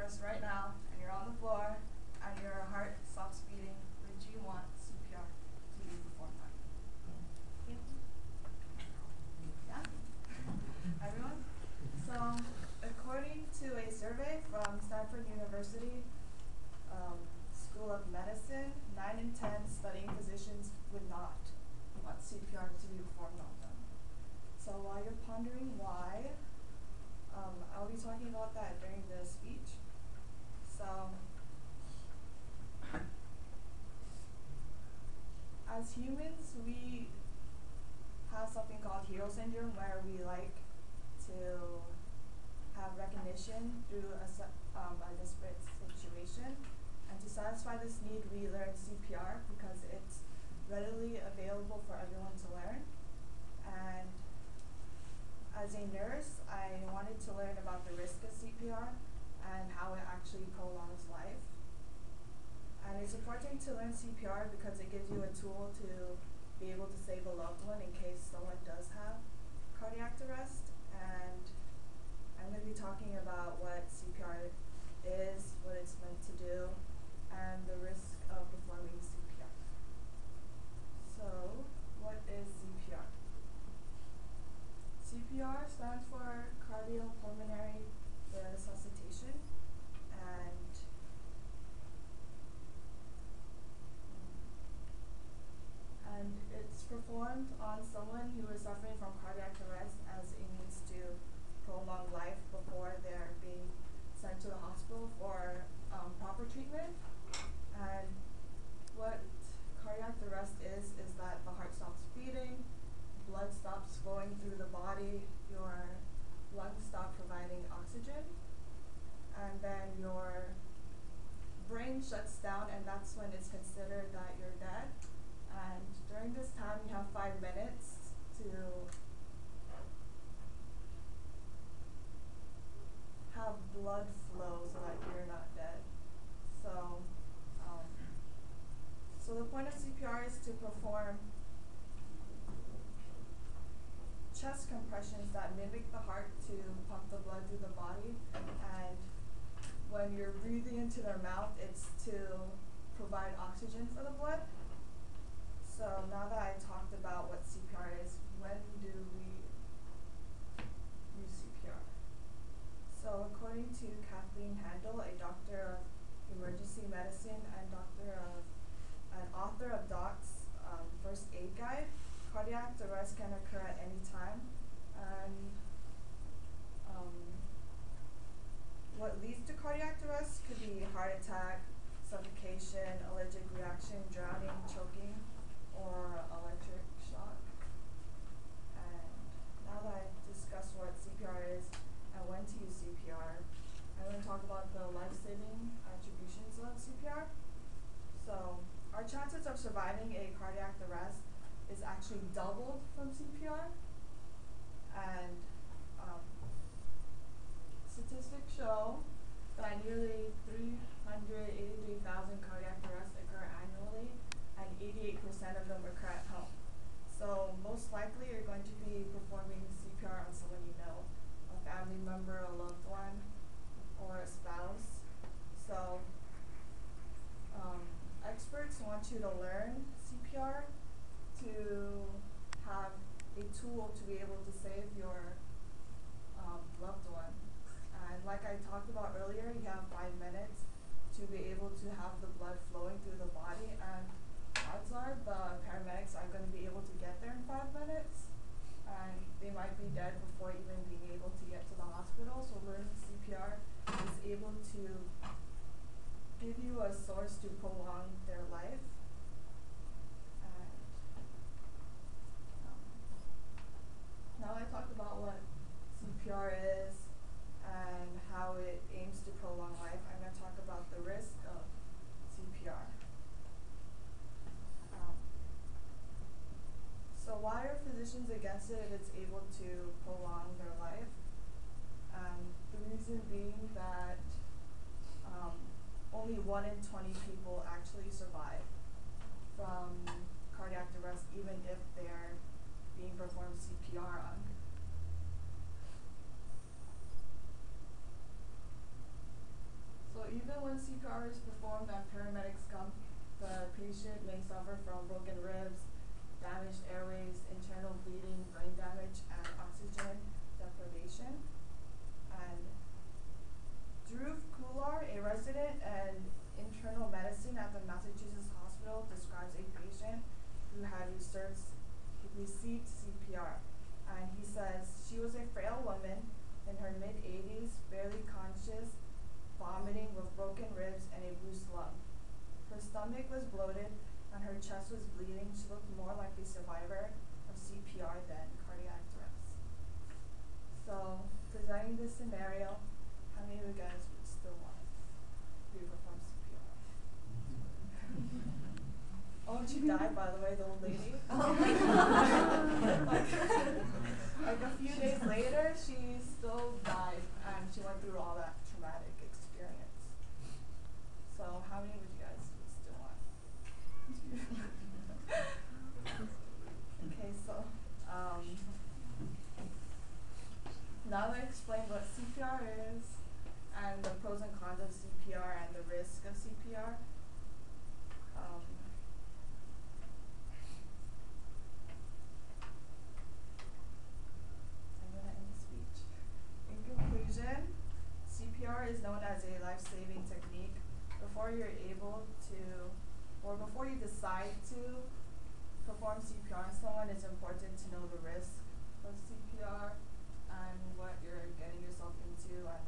us right now and you're on the floor and your heart stops beating, would you want CPR to be performed on you? Yeah? Everyone? So, according to a survey from Stanford University School of Medicine, 9 in 10 studying physicians would not want CPR to be performed on them. So while you're pondering why, I'll be talking about that during the speech. So, as humans, we have something called hero syndrome where we like to have recognition through a disparate situation. And to satisfy this need, we learn CPR because it's readily available for everyone to learn. And as a nurse, I wanted to learn about the risk of CPR and how it actually prolongs life. And it's important to learn CPR because it gives you a tool to be able to save a loved one in case someone does have cardiac arrest. And I'm going to be talking about what CPR is, what it's meant to do, and the risk of performing CPR. So, what is CPR? CPR stands for cardiopulmonary resuscitation, and it's performed on someone who is suffering from cardiac arrest as a means to prolong life before they're being sent to the hospital for proper treatment. And what cardiac arrest is that the heart stops beating, blood stops flowing through the body, your lungs stop providing oxygen, and then your brain shuts down, and that's when it's considered that you're dead. And during this time, you have 5 minutes to have blood flow so that you're not dead. So the point of CPR is to perform chest compressions that mimic the heart to pump the blood through the body. And when you're breathing into their mouth, it's to provide oxygen for the blood. So now that I talked about what CPR is, when do we use CPR? So according to Kathleen Handel, a doctor of emergency medicine and author of Doc's First Aid Guide, cardiac arrest can occur at any time. And what leads to cardiac arrest could be heart attack, suffocation, allergic reaction, drowning, choking, or electric shock. And now that I've discussed what CPR is and when to use CPR, I'm going to talk about the life-saving attributions of CPR. So, our chances of surviving a cardiac arrest is actually doubled from CPR. And statistics show that nearly 383,000 cardiac arrests occur annually, and 88% of them occur at home. So most likely you're going to be performing CPR on someone you know, a family member, a loved one, or a spouse. So experts want you to learn CPR to have a tool to be able to save your loved one. And like I talked about earlier, you have 5 minutes to be able to have the blood flowing through the body, and odds are the paramedics aren't going to be able to get there in 5 minutes, and they might be dead before even being able to get to the hospital. So learning CPR is able to give you a source to prolong their life. And now I talked about what CPR is and how it aims to prolong life, I'm going to talk about the risk of CPR. So why are physicians against it if it's able to prolong their life? The reason being that only 1 in 20 people actually survive from cardiac arrest, even if they're being performed CPR on. even when CPR is performed and paramedics come, the patient may suffer from broken ribs, damaged airways, internal bleeding, brain damage, and oxygen deprivation. And Dhruv Kular, a resident and internal medicine at the Massachusetts hospital, describes a patient who had received CPR. And he says, she was a frail woman in her mid-80s, barely conscious, vomiting with broken ribs and a bruised lung. Her stomach was bloated and her chest was bleeding. She looked more like a survivor of CPR than cardiac arrest. So, presenting this scenario, how many of you guys would still want to perform CPR? Oh, she died, by the way, the old lady. Oh my god. like a few days later, she still died, and she went through all that traumatic experience. So, how many would you guys still want? Okay, so now that I explained what CPR is and the pros and cons of CPR and the risk of CPR, I'm gonna end the speech. In conclusion, CPR is known as a life-saving technique. Before you're able to, or before you decide to perform CPR on someone, it's important to know the risk of CPR and what you're getting yourself into and